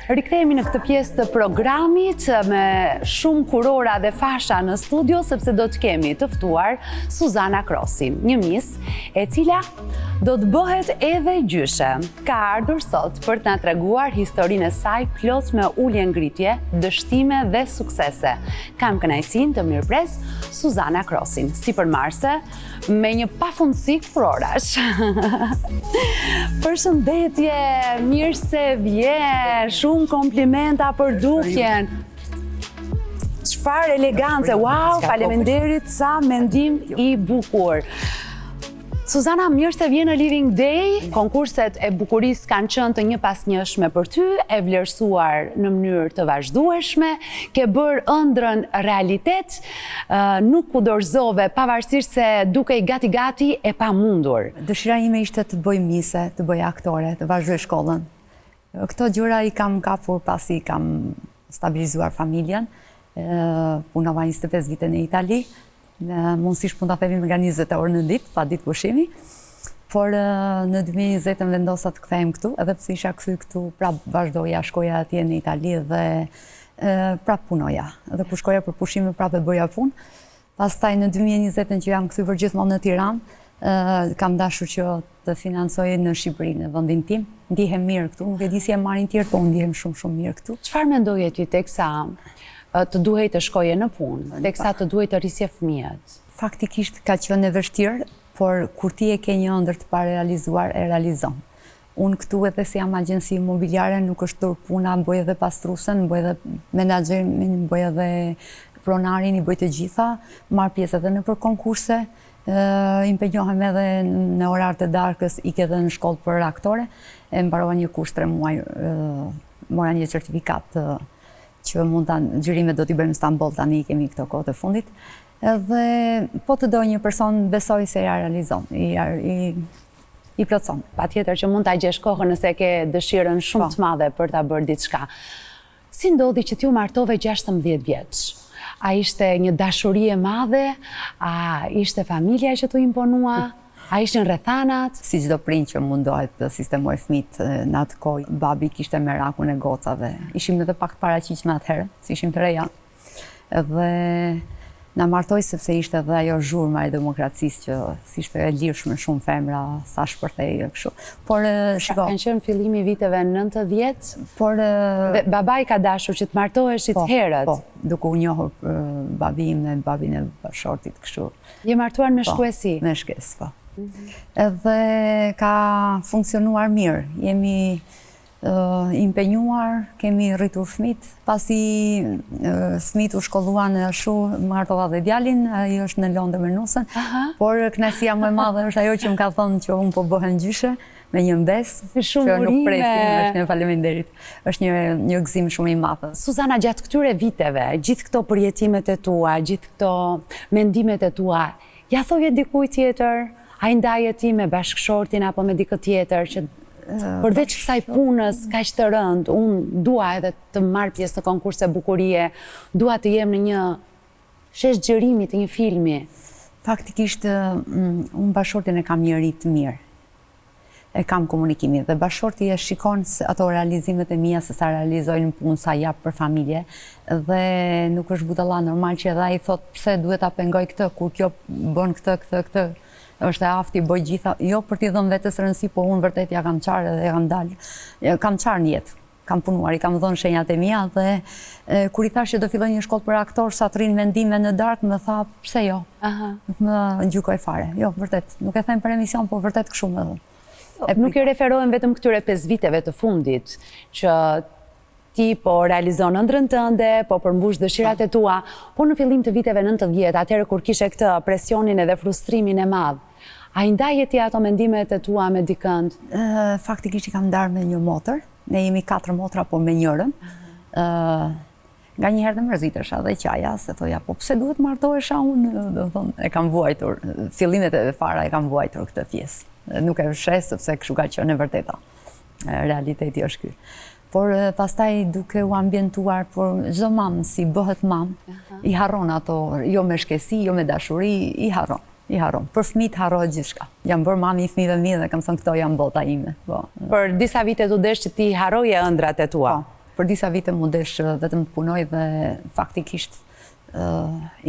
Rikthehemi në këtë pjesë të programit me shumë kurora dhe fasha në studio, sepse do të kemi të ftuar Suzana Krosin, një mis e cila do të bëhet edhe gjyshe. Ka ardhur sot për të na treguar historinë e saj plot me ulje ngritje, dështime dhe suksese. Kam kënaqësinë të mirëpres Suzana Krosin, sipërmarrëse me një pafundësi kurorash. Përshëndetje, mirë se vje, shumë komplimenta për dukjen. Çfarë elegance, wow, faleminderit, sa mendim i bukur. Suzana, mirë se vjen në Living Day. Konkurset e bukurisë kanë qenë të njëpasnjëshme për ty, e vlerësuar në mënyrë të vazhdueshme, ke bërë ëndrrën realitet, nuk u dorëzove, pavarësisht se dukej gati-gati e pamundur. Dëshira ime ishte të bëj mise, të bëj aktore, të vazhdoj shkollën. Këto gjëra i kam kapur pasi kam stabilizuar familjen, punova 25 vite në Itali. Mundësisht mund ta themi nga 20 orë në ditë, pa ditë pushimi, por në 2020 vendosa të kthehem këtu, edhe pse isha kthyer këtu, prap vazhdoja, shkoja atje në Itali dhe prap punoja. Edhe kur shkoja për pushime, prap e bëja punë. Pastaj në 2020 që jam kthyer gjithmonë në Tiranë, kam dashur që të financoj në Shqipëri, në vendin tim. Ndihem mirë këtu, nuk e di si e marrin tjerë, po ndihem shumë mirë këtu. Çfarë mendoje ti teksa të duhej të shkoje në punë, teksa të duhej të rrisje fëmijët? Faktikisht ka qenë e vështirë, por kur ti e ke një ëndër të parealizuar, e realizon. Unë këtu edhe si jam agjenci imobiliare, nuk është dur puna, bëj edhe pastrusën, bëj edhe menaxherin, bëj edhe pronarin, i bëj të gjitha, marr pjesë edhe në për konkurse, impenjohem edhe në orar të darkës, ik edhe në shkollë për aktore, e mbarova një kurs 3 muaj, mora një certifikat që mund ta xhirimet do t'i bëjmë në Stamboll, tani kemi këto kohë të fundit. Edhe po të do një person, besoj se ja realizon, i plotson. Patjetër që mund ta gjesh kohën nëse ke dëshirën shumë të madhe për ta bërë diçka. Si ndodhi që ti u martove 16 vjeç? A ishte një dashuri e madhe? A ishte familja që t'u imponua? A ishin rrethanat? Si çdo prind që mundohet të sistemoj fëmijët në atë kohë, babi kishte merakun e gocave. Ishim edhe pak të paraqiqme atëherë, si ishim të reja. Edhe na martoi sepse ishte edhe ajo zhurma e demokracisë që si ishte e lirshme, shumë femra, sa shpërthej kështu. Por shiko, kanë qenë fillimi viteve 90, por babai ka dashur që të martoheshit herët. Po, duke u njohur babin dhe babin e bashortit kështu. Je martuar me shkuesi? Me shkues, po. Edhe ka funksionuar mirë, jemi impenjuar, kemi rritur fëmijët, pasi fëmijët u shkolluan ashtu, martova dhe djalin, ai është në Londër me nusën, por kënaqësia më e madhe është ajo që më ka thënë që unë po bëhem gjyshe me një mbes, që nuk presim, është një faleminderit. Është një gëzim shumë i madh. Suzana, gjatë këtyre viteve, gjithë këto përjetimet e tua, gjithë këto mendimet e tua, ja thoje dikujt tjetër? A i ndaje ti me bashkëshortin apo me dikë tjetër që përveç kësaj punës kaq të rëndë, unë dua edhe të marr pjesë në konkurse bukurie, dua të jem në një shesh xhirimi të një filmi? Faktikisht, unë bashkëshortin e kam njerit mirë. E kam komunikimin dhe bashkëshorti e shikon ato realizimet e mia se sa realizojnë punë, sa jap për familje, dhe nuk është budalla normal që edhe ai thot pse duhet ta pengoj këtë kur kjo bën këtë. Është e afti, bëj gjitha, jo për t'i dhënë vetes rëndësi, po unë vërtet ja kam qarë dhe ja kam dalë. Kam qarë në jetë, kam punuar, i kam dhënë shenjat e mia dhe kur i thash që do filloj një shkollë për aktor, sa të rinë mendime në darkë, më tha, pse jo? Nuk më gjykoj fare. Jo, vërtet, nuk e them për emision, po vërtet kështu më dhënë. Nuk i referohen vetëm këtyre 5 viteve të fundit, që ti po realizon ëndrrën tënde, po përmbush dëshirat e tua, po në fillim të viteve 90, atëherë kur kishe këtë presionin edhe frustrimin e madh, a i ndaje ti ato mendimet e tua me dikënd? Faktikisht i kam ndarë me një motër, ne jemi 4 motra, po me njërën. Nga një herë dhe mërzitesha dhe qaja, se thoja, po pse duhet martohesha unë? E kam vuajtur, fillimet e fara e kam vuajtur këtë pjesë. Nuk e shes, sepse kështu ka qenë e vërteta. Realiteti është ky. Por pastaj duke u ambientuar, por çdo mamë si bëhet mamë, i harron ato, jo me shkesi, jo me dashuri, i harron. Për fëmijët harrohet gjithçka. Jam bërë mami i fëmijëve mi dhe kam thënë këto janë bota ime. Për disa vite tu desh që ti harroje ëndrat e tua. për disa vite mu desh vetëm të punoj dhe faktikisht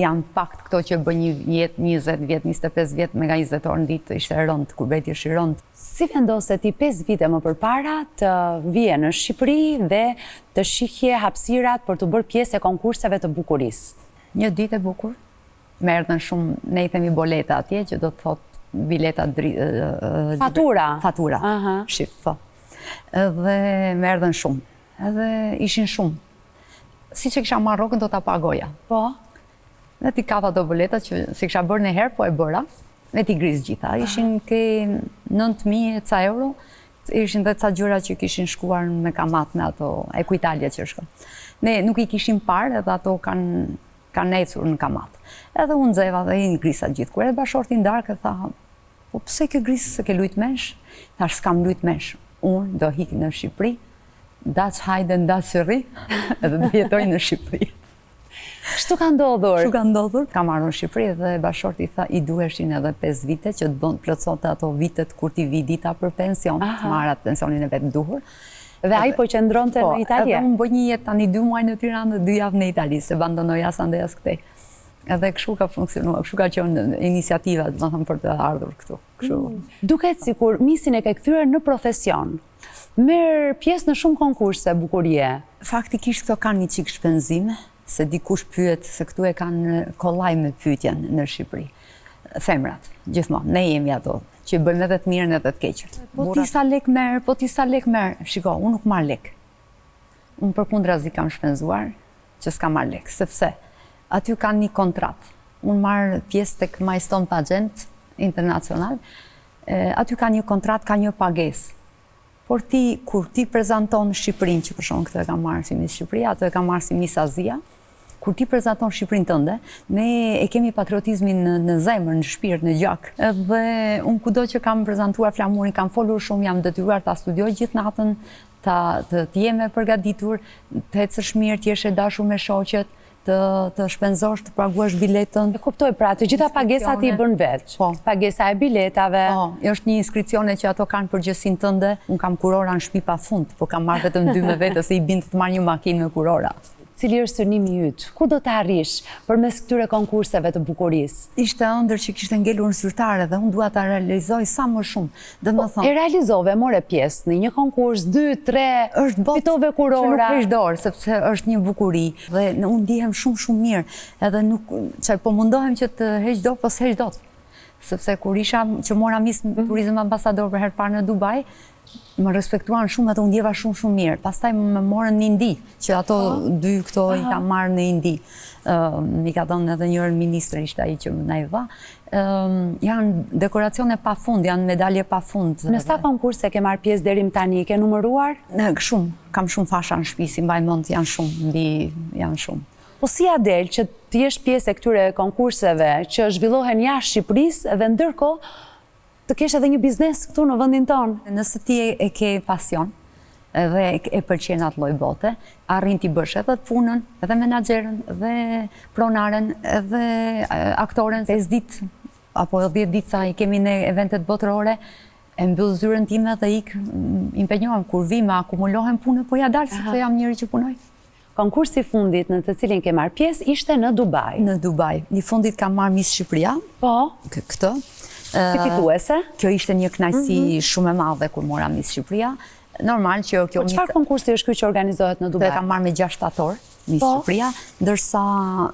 janë pakt këto që bën një jetë 20 vjet, 25 vjet me nga 20 orë në ditë ishte e rëndë, kur beti është i rëndë. Si vendose ti 5 vite më përpara të vije në Shqipëri dhe të shihje hapësirat për të bërë pjesë e konkurseve të bukurisë? Një ditë e bukur, me erdhen shumë, ne i themi boleta atje, që do të thotë bileta fatura, shif, po. Edhe me erdhen shumë, edhe ishin shumë. Si që kisha marrë rrogën, do t'a pagoja. Po? Dhe ti kava do boleta që si kisha bërë në herë, po e bëra, me ti grisë gjitha. Ishin ke 9.000 ca euro, ishin dhe ca gjëra që kishin shkuar me kamat me ato Equitalia që shko. Ne nuk i kishim parë edhe ato kanë ecur në kamat. Edhe unë nxeva dhe i grisa gjithë. Kur e bashorti ndarkë e tha, po pse ke grisë, se ke lujt mensh? Thash, s'kam lujt mensh. Unë do hik në Shqipëri, daç hajde ndaç rri, edhe do jetoj në Shqipëri. Kështu ka ndodhur? Kështu ka ndodhur. Kam marrë në Shqipëri dhe bashorti tha, i duheshin edhe 5 vite që të plotësonte ato vitet kur ti vi dita për pension, të marrat pensionin e vetë duhur. Dhe ai po qëndronte në Itali? Edhe unë bëj një jetë tani 2 muaj në Tiranë dhe 2 javë në Itali, se abandonoj as ande as këtej. Edhe kështu ka funksionuar, kështu ka qenë iniciativa, do të them, për të ardhur këtu. Duket sikur misin e ke kthyer në profesion. Merr pjesë në shumë konkurse bukurie. Faktikisht këto kanë një çik shpenzime, se dikush pyet se këtu e kanë kollaj me pyetjen në Shqipëri. Femrat, gjithmonë, ne jemi ato që bëjmë edhe të mirën edhe të keqen. Po ti sa lek merr, po ti sa lek merr. Shiko, unë nuk marr lek. Unë përkundrazi kam shpenzuar që s'kam marr lek, sepse aty kanë një kontratë. Unë marr pjesë tek Milestone Pageant internacional. Aty ka një kontratë, ka një pagesë. Por ti, kur ti prezanton Shqipërinë, që për shkak këtë e kam marrë si Miss Shqipëria, atë e kam marrë si Miss Azia, kur ti prezanton Shqipërinë tënde, ne e kemi patriotizmin në zemër, në shpirt, në gjak. Edhe unë kudo që kam prezantuar flamurin, kam folur shumë, jam detyruar ta studioj gjithë natën, të jeme përgatitur, të ecësh mirë, të jesh e dashur me shoqet, të shpenzosh, të paguash biletën. E kuptoj, pra, të gjitha pagesat i bën veç. Po. Pagesa e biletave. Po, është një inskripcione që ato kanë përgjësin tënde. Unë kam kurora në shtëpi pa fund, po kam marrë vetëm 2 me vete, se i bind të marrë një makinë me kurora. Cili është synimi yt? Ku do të arrish përmes këtyre konkurseve të bukurisë? Ishte ëndër që kishte ngelur në zyrtare dhe unë dua ta realizoj sa më shumë. E realizove, more pjesë në një konkurs, 2, 3, fitove kurora. Që nuk heq dorë, sepse është një bukuri dhe unë ndihem shumë mirë. Edhe nuk, po mundohem që të heq dorë, po s'heq dot. Sepse kur isha që mora Miss Turizëm ambasador për herë parë në Dubai, më respektuan shumë edhe unë ndjeva shumë mirë. Pastaj më morën në Indi, që ato 2 këto i kam marrë në Indi. Mi ka dhënë edhe njërën ministre, ishte ai që më na i dha. Janë dekoracione pa fund, janë medalje pa fund. Në sa konkurse ke marrë pjesë deri më tani, ke numëruar? Shumë, kam shumë fasha në shtëpi, si mbaj mend, janë shumë. Po si a del që të jesh pjesë e këtyre konkurseve që zhvillohen jashtë Shqipërisë dhe ndërkohë të kesh edhe një biznes këtu në vendin tonë? Nëse ti e ke pasion dhe e pëlqen atë lloj bote, arrin ti bësh edhe punën, edhe menaxherën, edhe pronaren, edhe aktoren. 5 ditë apo 10 ditë sa i kemi ne eventet botërore, e mbyll zyrën time dhe impenjohem kur vi me akumulohen punë, po ja dal sepse jam njëri që punoj. Konkursi fundit në të cilin ke marrë pjesë ishte në Dubai. Në Dubai. Një fundit kam marrë Miss Shqipëria. Po. Këtë. Si fituese? Kjo ishte një kënaqësi shumë e madhe kur mora Miss Shqipëria. Normal që kjo... Po çfarë konkursi është ky që organizohet në Dubai? Dhe kam marrë me 6 shtator Miss Shqipëria, ndërsa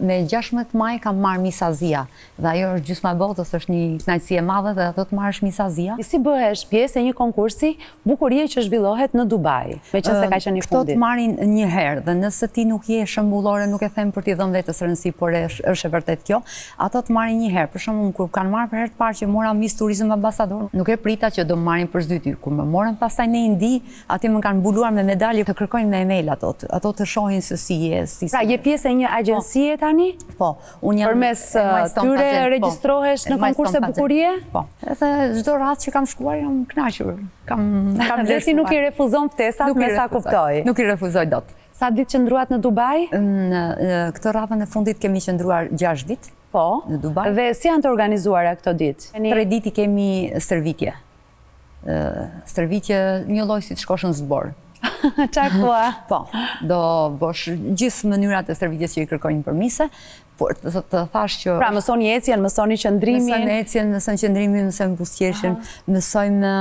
me 16 maj kam marrë Miss Azia. Dhe ajo është gjysma e botës, është një kënaqësi e madhe dhe ato të marrësh Miss Azia. Si bëhesh pjesë e një konkursi bukurie që zhvillohet në Dubai, meqense ka qenë i fundit? Këto të marrin një herë dhe nëse ti nuk je shembullore, nuk e them për t'i dhënë vetes rëndësi, por është e vërtet kjo, ato të marrin një herë. Për shembull, kur kanë marrë për herë të parë që mora Miss Turizëm ambasador, nuk e prita që do marrin për s'dyti. Kur më morën pastaj në Indi, aty më kanë mbuluar me medalje, të kërkojnë me email ato të shohin se si je. Pra, je pjesë e një agjencie tani? Po. Përmes tyre regjistrohesh në konkurse bukurie? Po. Edhe çdo rast që kam shkuar jam kënaqur. Dhe ti nuk i refuzon ftesat, me sa kuptoj? Nuk i refuzoj dot. Sa ditë qëndruat në Dubai? Në këtë radhën e fundit kemi qëndruar 6 ditë. Po. Në Dubai. Dhe si janë të organizuara këto ditë? 3 ditë kemi stërvitje. Stërvitje një lloj si të shkosh në zbor. Çfarë thua? Po, do bosh gjithë mënyrat e servitjes që i kërkojnë për mise, por të thash që... Pra, mësoni ecjen, mësoni qëndrimin. Mësojmë ecjen, mësojmë qëndrimin, mësojmë buzëqeshjen, mësojmë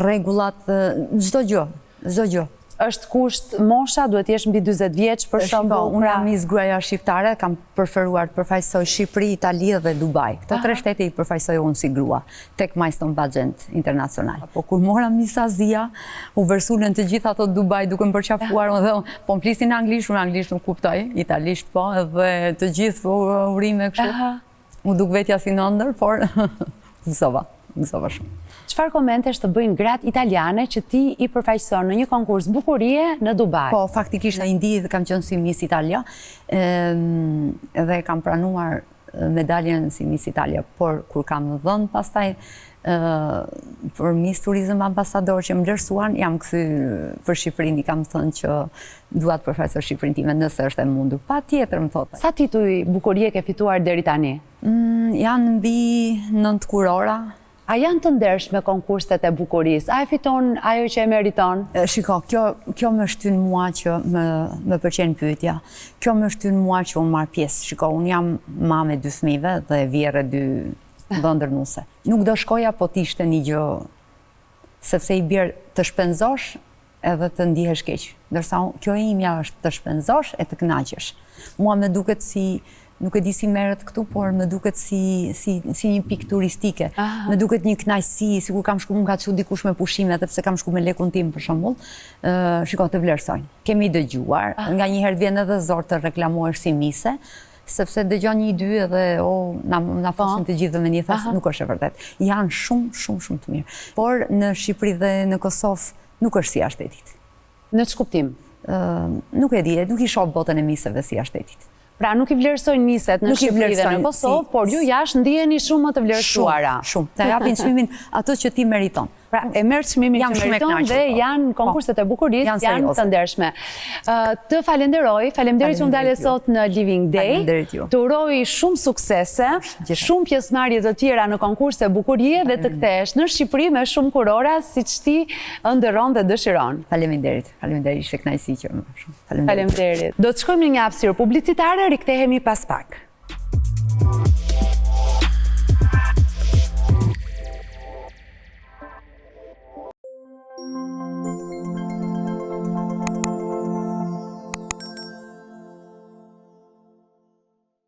rregullat, çdo gjë. Është kusht mosha, duhet jesh mbi 40 vjeç për shembull. Unë jam Miss Gruaja shqiptare, kam preferuar të përfaqësoj Shqipëri, Itali dhe Dubai. Këto 3 shtete i përfaqësoj unë si grua tek Milestone Pageant Internacional. Po kur mora Miss Azia, u versulën të gjitha ato Dubai duke më përqafuar dhe po më flisin anglisht, unë anglisht nuk kuptoj, italisht po, edhe të gjithë urime kështu. U duk vetja si në ndër, por gëzova shumë. Çfarë komentesh të bëjnë gratë italiane që ti i përfaqëson në një konkurs bukurie në Dubai? Po, faktikisht në Indi dhe kam qenë si Miss Italia dhe kam pranuar medaljen si Miss Italia, por kur kam dhënë pastaj për Miss Turizm ambasador që më vlerësuan, jam kthy për Shqipërinë, i kam thënë që dua të përfaqësoj Shqipërinë time nëse është e mundur. Patjetër, më thotë. Sa tituj bukurie ke fituar deri tani? Janë mbi 9 kurora. A janë të ndershme konkurset e bukurisë? A e fiton ajo që e meriton? Shiko, kjo më shtyn mua që më pëlqen pyetja. Kjo më shtyn mua që unë marr pjesë. Shiko, unë jam mame 2 fëmijëve dhe vjerre 2 dhëndërnuese. Nuk do shkoja po t'ishte një gjë, sepse i bjerë të shpenzosh edhe të ndihesh keq. Ndërsa kjo e imja është të shpenzosh e të kënaqesh. Mua më duket si... Nuk e di si merret këtu, por më duket si një pikë turistike. Më duket një kënaqësi, sikur kam shku më ka çu dikush me pushime, edhe pse kam shku me lekun tim për shembull. Shikoj të vlerësojnë. Kemi dëgjuar, nga një herë vjen edhe zor të reklamohesh si mise, sepse dëgjon 1-2 edhe na fosin të gjithë me një thas, nuk është e vërtet. Janë shumë të mirë. Por në Shqipëri dhe në Kosovë nuk është si jashtë shtetit. Në ç'kuptim? Nuk e di, nuk i shoh botën e miseve si jashtë shtetit. Pra nuk i vlerësojnë miset në Shqipëri dhe në Kosovë, por ju jashtë ndiheni shumë më të vlerësuara. Shumë. Të japin çmimin atë që ti meriton. Pra e merr çmimin që meriton dhe janë konkurset e bukurisë, janë të ndershme. Të falenderoj, faleminderit që ndale sot në Living Day. Të uroj shumë suksese, shumë pjesëmarrje të tjera në konkurse bukurie dhe të kthesh në Shqipëri me shumë kurora siç ti ëndërron dhe dëshiron. Faleminderit. Faleminderit, ishte kënaqësi që më shumë. Faleminderit. Do të shkojmë në një hapësirë publicitare, rikthehemi pas pak.